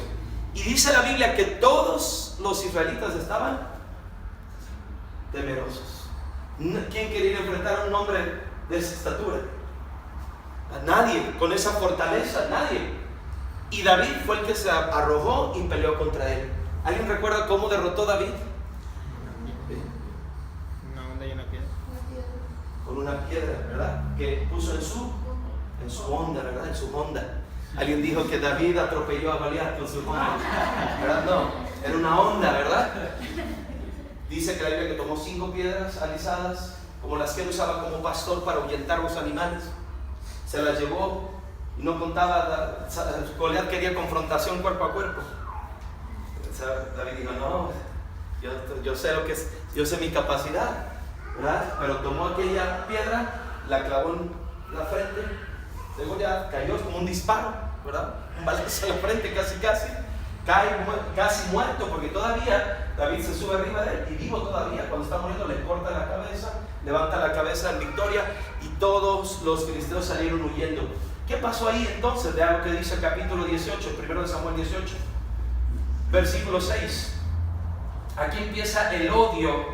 Y dice la Biblia que todos los israelitas estaban temerosos. ¿Quién quería enfrentar a un hombre de esa estatura? A nadie, con esa fortaleza, nadie. Y David fue el que se arrojó y peleó contra él. ¿Alguien recuerda cómo derrotó David? Una onda y una piedra. Con una piedra, ¿verdad? Que puso en su onda, ¿verdad? En su honda. Alguien dijo que David atropelló a Goliat con su honda, ¿verdad? No, era una onda, ¿verdad? Dice que la Biblia que tomó 5 piedras alisadas, como las que él usaba como pastor para ahuyentar a los animales. Se las llevó y no contaba. Goliat quería confrontación cuerpo a cuerpo. David dijo, no, yo sé lo que es, yo sé mi capacidad, ¿verdad? Pero tomó aquella piedra, la clavó en la frente, luego ya cayó como un disparo, ¿verdad? Un balazo en la frente, casi, cae casi muerto, porque todavía David se sube arriba de él y vivo todavía. Cuando está muriendo le corta la cabeza, levanta la cabeza en victoria y todos los filisteos salieron huyendo. ¿Qué pasó ahí entonces? Vea lo que dice el capítulo 18, 1 Samuel 18. Versículo 6. Aquí empieza el odio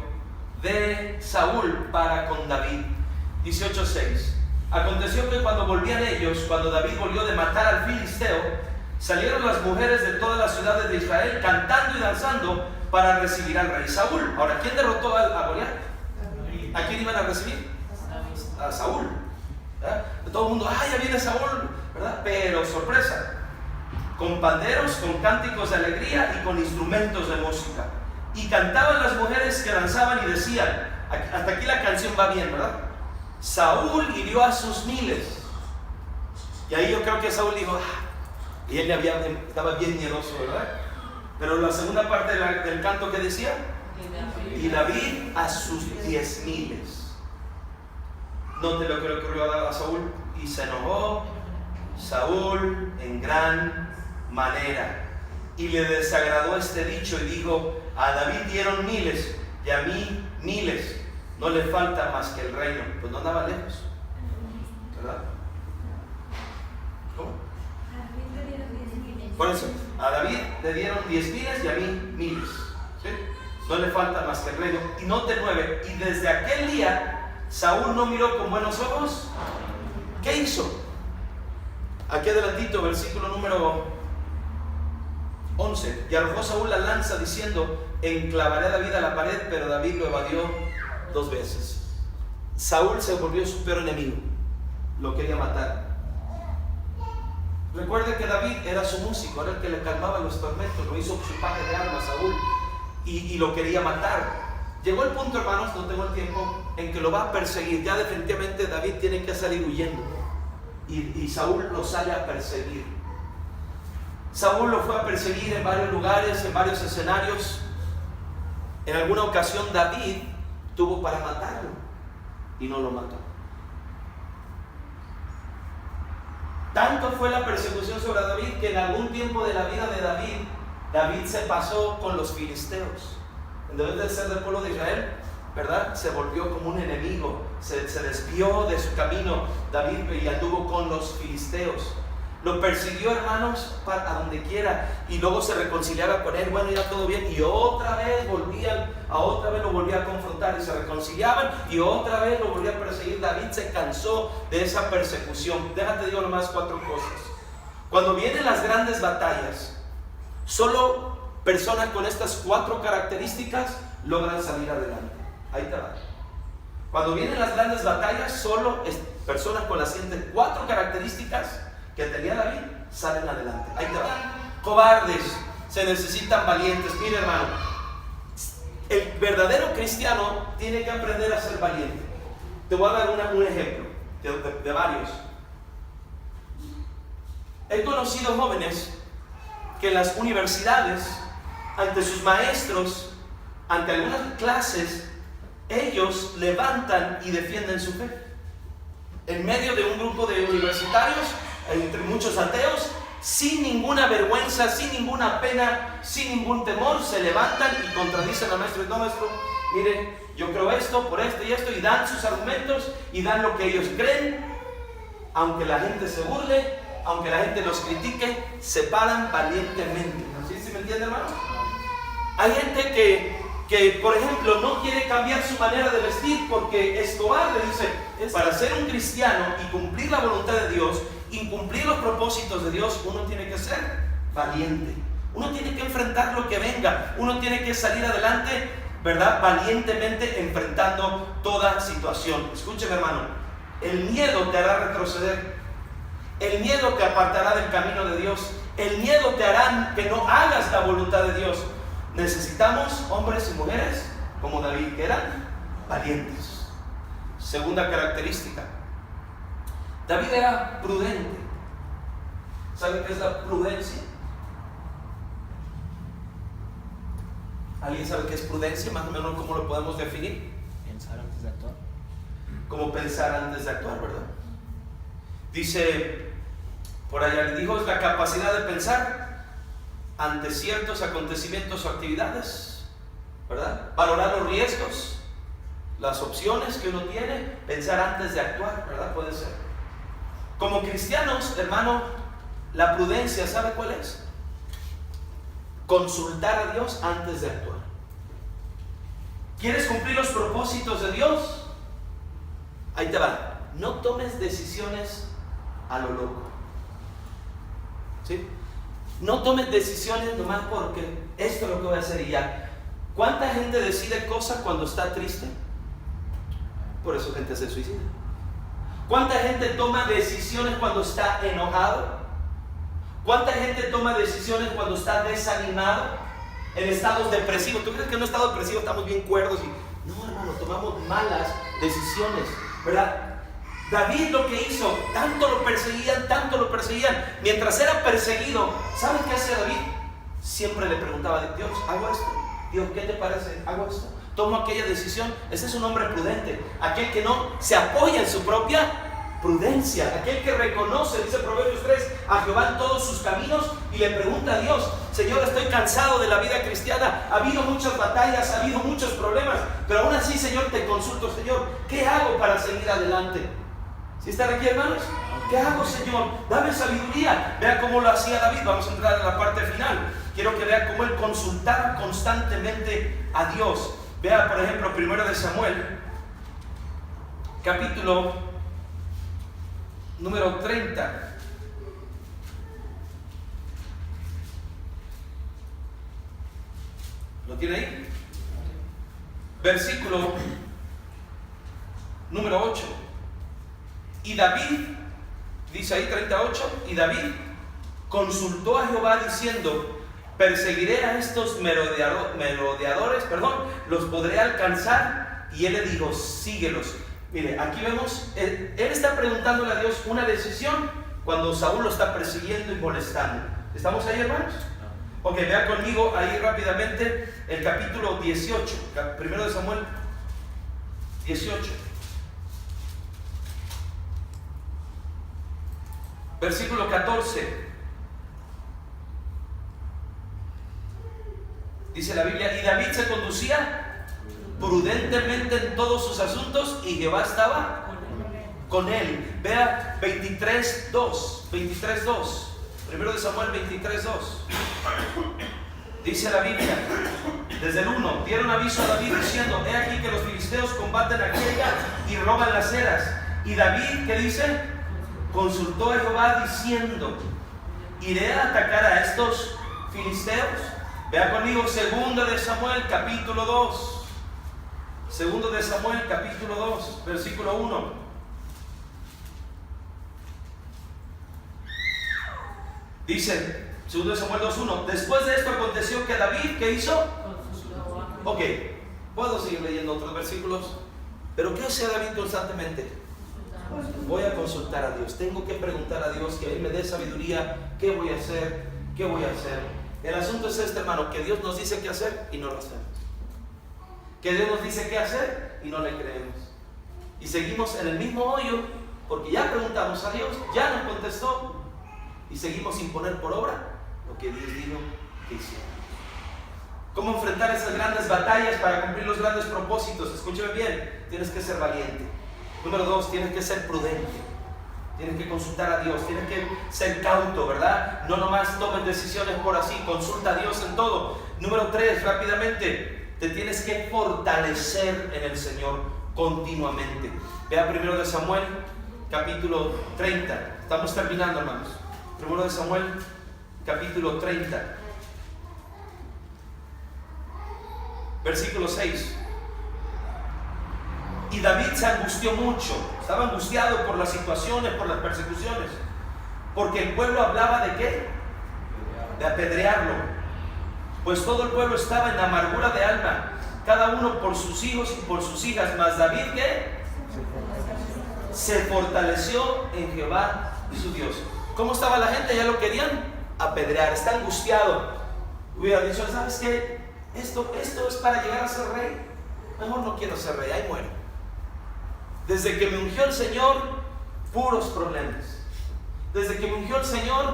de Saúl para con David. 18:6. Aconteció que cuando volvían ellos, cuando David volvió de matar al filisteo, salieron las mujeres de todas las ciudades de Israel cantando y danzando para recibir al rey Saúl. Ahora, ¿quién derrotó a Goliat? ¿A quién iban a recibir? A Saúl, ¿verdad? Todo el mundo, ya viene Saúl, ¿verdad? Pero sorpresa, con panderos, con cánticos de alegría y con instrumentos de música. Y cantaban las mujeres que danzaban y decían, hasta aquí la canción va bien, ¿verdad? Saúl hirió a sus miles. Y ahí yo creo que Saúl dijo, y él estaba bien miedoso, ¿verdad? Pero la segunda parte del canto que decía, y David a sus 10,000. Note lo que le ocurrió a Saúl. Y se enojó Saúl en gran manera y le desagradó este dicho y dijo, a David dieron miles y a mí miles, no le falta más que el reino. Pues no andaba lejos, ¿verdad? ¿Cómo? Por eso, a David le dieron 10,000 y a mí miles, ¿sí? No le falta más que el reino. Y note 9, y desde aquel día Saúl no miró con buenos ojos. ¿Qué hizo? Aquí adelantito, versículo número 11. Y arrojó Saúl la lanza diciendo, enclavaré a David a la pared, pero David lo evadió 2 veces. Saúl se volvió su peor enemigo, lo quería matar. Recuerden que David era su músico, era el que le calmaba los tormentos, lo hizo su paje de armas Saúl y lo quería matar. Llegó el punto, hermanos, no tengo el tiempo, en que lo va a perseguir. Ya definitivamente David tiene que salir huyendo y Saúl lo sale a perseguir. Saúl lo fue a perseguir en varios lugares, en varios escenarios. En alguna ocasión David tuvo para matarlo y no lo mató. Tanto fue la persecución sobre David que en algún tiempo de la vida de David se pasó con los filisteos. En vez de ser del pueblo de Israel, ¿verdad? Se volvió como un enemigo, se desvió de su camino David y anduvo con los filisteos. Lo persiguió, hermanos, a donde quiera, y luego se reconciliaba con él. Bueno, ya todo bien, y otra vez lo volvía a confrontar y se reconciliaban, y otra vez lo volvía a perseguir. David se cansó de esa persecución. Déjate digo nomás 4 cosas. Cuando vienen las grandes batallas, solo personas con estas 4 características logran salir adelante. Ahí te va. Cuando vienen las grandes batallas, solo personas con las siguientes 4 características que tenía David salen adelante. Ahí te va. Cobardes, se necesitan valientes. Mire, hermano, el verdadero cristiano tiene que aprender a ser valiente. Te voy a dar un ejemplo de varios. He conocido jóvenes que en las universidades, ante sus maestros, ante algunas clases, ellos levantan y defienden su fe. En medio de un grupo de universitarios, entre muchos ateos, sin ninguna vergüenza, sin ninguna pena, sin ningún temor, se levantan y contradicen al maestro. No, maestro, mire, yo creo esto, por esto y esto, y dan sus argumentos y dan lo que ellos creen, aunque la gente se burle, aunque la gente los critique, se paran valientemente. ¿Sí me entiende, hermano? Hay gente que, por ejemplo, no quiere cambiar su manera de vestir porque es cobarde. Dice, para ser un cristiano y cumplir la voluntad de Dios y cumplir los propósitos de Dios, uno tiene que ser valiente. Uno tiene que enfrentar lo que venga. Uno tiene que salir adelante, ¿verdad? Valientemente enfrentando toda situación. Escúcheme, hermano, el miedo te hará retroceder. El miedo te apartará del camino de Dios. El miedo te hará que no hagas la voluntad de Dios. Necesitamos hombres y mujeres como David, que eran valientes. Segunda característica, David era prudente. ¿Sabe qué es la prudencia? ¿Alguien sabe qué es prudencia? Más o menos, ¿cómo lo podemos definir? Pensar antes de actuar. Como pensar antes de actuar, ¿verdad? Dice, por allá le dijo, es la capacidad de pensar ante ciertos acontecimientos o actividades, ¿verdad? Valorar los riesgos, las opciones que uno tiene, pensar antes de actuar, ¿verdad? Puede ser. Como cristianos, hermano, la prudencia, ¿sabe cuál es? Consultar a Dios antes de actuar. ¿Quieres cumplir los propósitos de Dios? Ahí te va. No tomes decisiones a lo loco. ¿Sí? No tomes decisiones nomás porque esto es lo que voy a hacer y ya. ¿Cuánta gente decide cosas cuando está triste? Por eso gente se suicida. ¿Cuánta gente toma decisiones cuando está enojado? ¿Cuánta gente toma decisiones cuando está desanimado? En estados depresivos. ¿Tú crees que en un estado depresivo estamos bien cuerdos? No, hermano, tomamos malas decisiones, ¿verdad? David lo que hizo, tanto lo perseguían, mientras era perseguido, ¿saben qué hacía David? Siempre le preguntaba a Dios, ¿hago esto? Dios, ¿qué te parece? ¿Hago esto? ¿Tomo aquella decisión? Ese es un hombre prudente, aquel que no se apoya en su propia prudencia, aquel que reconoce, dice Proverbios 3, a Jehová en todos sus caminos y le pregunta a Dios, Señor, estoy cansado de la vida cristiana, ha habido muchas batallas, ha habido muchos problemas, pero aún así, Señor, te consulto, Señor, ¿qué hago para seguir adelante? ¿Sí están aquí, hermanos? ¿Qué hago, Señor? Dame sabiduría. Vea cómo lo hacía David. Vamos a entrar en la parte final. Quiero que vea cómo él consultaba constantemente a Dios. Vea, por ejemplo, 1 de Samuel, capítulo número 30. ¿Lo tiene ahí? Versículo número 8. Y David, dice ahí 38, y David consultó a Jehová diciendo, perseguiré a estos merodeadores, los podré alcanzar. Y él le dijo, síguelos. Mire, aquí vemos, él está preguntándole a Dios una decisión cuando Saúl lo está persiguiendo y molestando. ¿Estamos ahí, hermanos? Ok, vea conmigo ahí rápidamente el capítulo 18, 1 de Samuel, 18. Versículo 14. Dice la Biblia, y David se conducía prudentemente en todos sus asuntos y Jehová estaba con él. Vea 23:2. 23:2. Primero de Samuel 23:2. Dice la Biblia, desde el 1, dieron aviso a David diciendo, he aquí que los filisteos combaten a Keila y roban las eras. Y David, ¿qué dice? Consultó a Jehová diciendo, ¿iré a atacar a estos filisteos? Vea conmigo, segundo de Samuel capítulo 2. Segundo de Samuel capítulo 2, versículo 1. Dice, segundo de Samuel 2:1, después de esto aconteció que David, ¿qué hizo? Ok, puedo seguir leyendo otros versículos, pero ¿qué hace David constantemente? Voy a consultar a Dios, tengo que preguntar a Dios que Él me dé sabiduría. ¿Qué voy a hacer? ¿Qué voy a hacer? El asunto es este, hermano, que Dios nos dice qué hacer y no lo hacemos. Que Dios nos dice qué hacer y no le creemos. Y seguimos en el mismo hoyo porque ya preguntamos a Dios, ya nos contestó y seguimos sin poner por obra lo que Dios dijo que hiciera. ¿Cómo enfrentar esas grandes batallas para cumplir los grandes propósitos? Escúcheme bien, tienes que ser valiente. Número 2, tienes que ser prudente. Tienes que consultar a Dios, tienes que ser cauto, ¿verdad? No nomás tomes decisiones por así, consulta a Dios en todo. Número 3, rápidamente, te tienes que fortalecer en el Señor continuamente. Vea primero de Samuel, capítulo 30. Estamos terminando, hermanos. Primero de Samuel, capítulo 30. Versículo 6. Y David se angustió mucho, estaba angustiado por las situaciones, por las persecuciones, porque el pueblo hablaba de ¿qué? De apedrearlo, pues todo el pueblo estaba en amargura de alma, cada uno por sus hijos y por sus hijas. Mas David, ¿qué? Se fortaleció en Jehová su Dios. ¿Cómo estaba la gente? Ya lo querían apedrear, está angustiado. Hubiera dicho, ¿sabes qué? Esto es para llegar a ser rey. Mejor no quiero ser rey, ahí muero. Desde que me ungió el Señor, puros problemas. Desde que me ungió el Señor,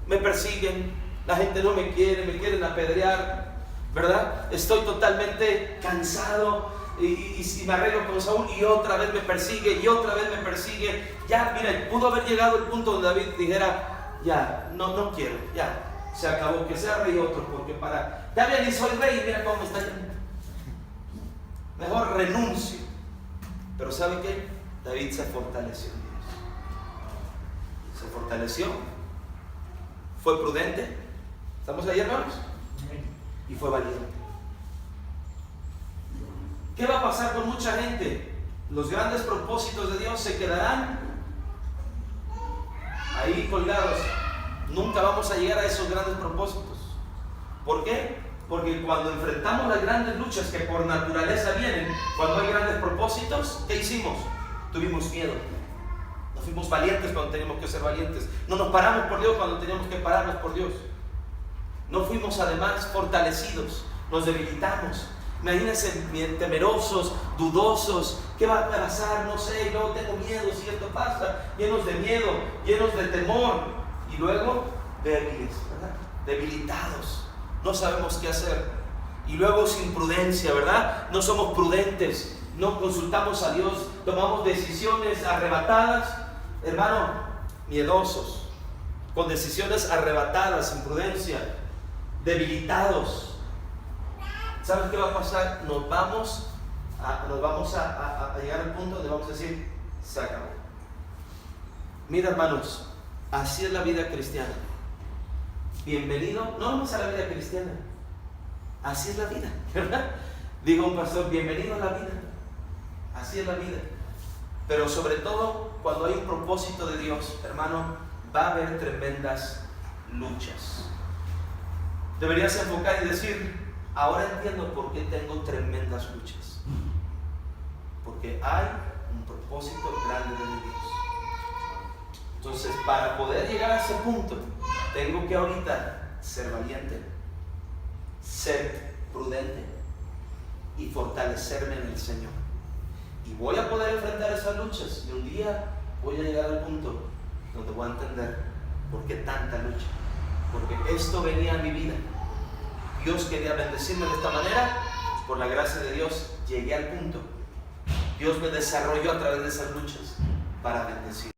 me persiguen, la gente no me quiere, me quieren apedrear, ¿verdad? Estoy totalmente cansado y me arreglo con Saúl y otra vez me persigue y otra vez me persigue. Ya, mira, pudo haber llegado el punto donde David dijera, ya, no quiero, ya, se acabó, que sea rey otro, porque ya bien, y soy rey, mira cómo me está yendo. Mejor renuncio. Pero ¿sabe qué? David se fortaleció en Dios. Se fortaleció. Fue prudente. ¿Estamos ahí, hermanos? Y fue valiente. ¿Qué va a pasar con mucha gente? Los grandes propósitos de Dios se quedarán ahí colgados. Nunca vamos a llegar a esos grandes propósitos. ¿Por qué? Porque cuando enfrentamos las grandes luchas que por naturaleza vienen, cuando hay grandes propósitos, ¿qué hicimos? Tuvimos miedo. No fuimos valientes cuando teníamos que ser valientes. No nos paramos por Dios cuando teníamos que pararnos por Dios. No fuimos además fortalecidos. Nos debilitamos. Imagínense temerosos, dudosos. ¿Qué va a pasar? No sé. Y luego tengo miedo si esto pasa. Llenos de miedo, llenos de temor. Y luego débiles, ¿verdad? Debilitados. No sabemos qué hacer. Y luego sin prudencia, ¿verdad? No somos prudentes, no consultamos a Dios, tomamos decisiones arrebatadas, hermano, miedosos, con decisiones arrebatadas, sin prudencia, debilitados. ¿Sabes qué va a pasar? Nos vamos a llegar al punto donde vamos a decir, se acabó. Mira, hermanos, así es la vida cristiana. Bienvenido, no vamos a la vida cristiana, así es la vida, ¿verdad? Dijo un pastor, bienvenido a la vida, así es la vida. Pero sobre todo, cuando hay un propósito de Dios, hermano, va a haber tremendas luchas. Deberías enfocar y decir, ahora entiendo por qué tengo tremendas luchas. Porque hay un propósito grande de mi Dios. Entonces, para poder llegar a ese punto, tengo que ahorita ser valiente, ser prudente y fortalecerme en el Señor. Y voy a poder enfrentar esas luchas. Y un día voy a llegar al punto donde voy a entender por qué tanta lucha. Porque esto venía a mi vida. Dios quería bendecirme de esta manera. Por la gracia de Dios llegué al punto. Dios me desarrolló a través de esas luchas para bendecir.